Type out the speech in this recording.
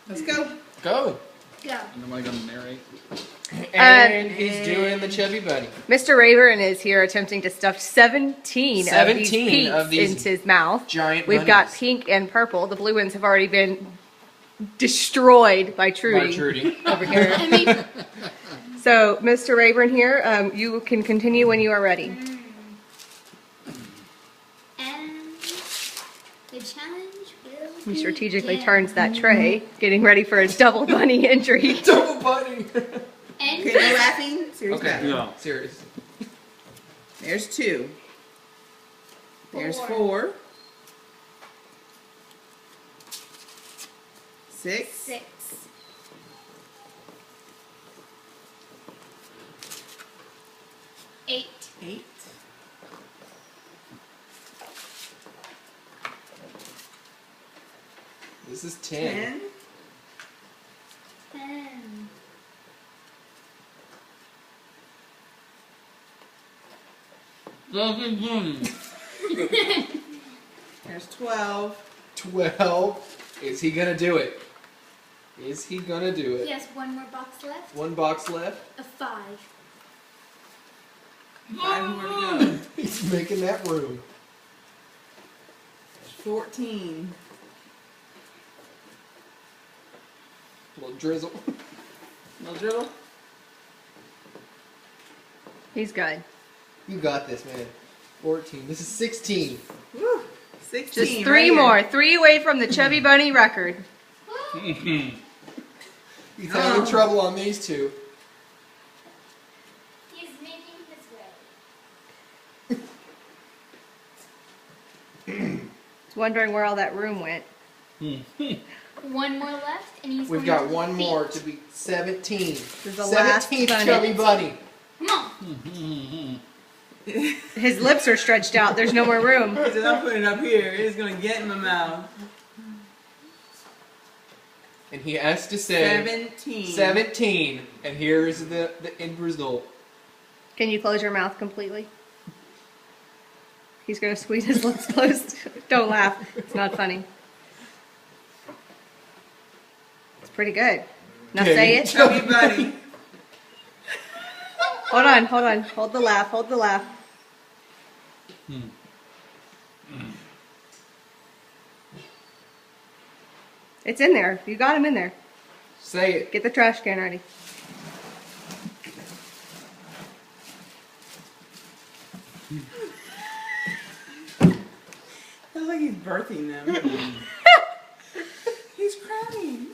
Let's go. Go. Go. And am I going to narrate? And he's doing the Chubby Bunny. Mr. Rayburn is here attempting to stuff 17 of these into his mouth. Giant We've got bunnies. pink and purple. The blue ones have already been destroyed by Trudy. By Trudy. Over here. I mean, So, Mr. Rayburn here, you can continue when you are ready. and the challenge will He strategically begin. turns that tray, getting ready for a double bunny entry. Double bunny. And Okay, no laughing. Serious Okay. laughing. No. Serious. There's 2. There's 4. 4. 6. 6. 8. 8. 10. 10. There's 12. 12. Is he gonna do it? Is he gonna do it? He has one more box left. One box left. A 5. 5 more to go. He's making that room. 14. Little drizzle. No dribble. He's good. You got this, man. 14. This is 16. Woo. 16. Just 3 right more. here. 3 away from the Chubby Bunny record. He's having trouble on these two. He's making his way. He's wondering where all that room went. One more left, and he's We've going got to one defeat- more to be 17. This is the last 17th bunny. Chubby Bunny. Come on. His lips are stretched out. There's no more room. So I'm putting it up here. It's going to get in my mouth. And he has to say 17. 17. And here's the end result. Can you close your mouth completely? He's going to squeeze his lips closed. Don't laugh. It's not funny. It's pretty good. Now Okay. say it. Chubby Bunny. Hold on, hold on. Hold the laugh, hold the laugh. It's in there. You got him in there. Say it. Get the trash can ready. Looks like he's birthing them. He's crying.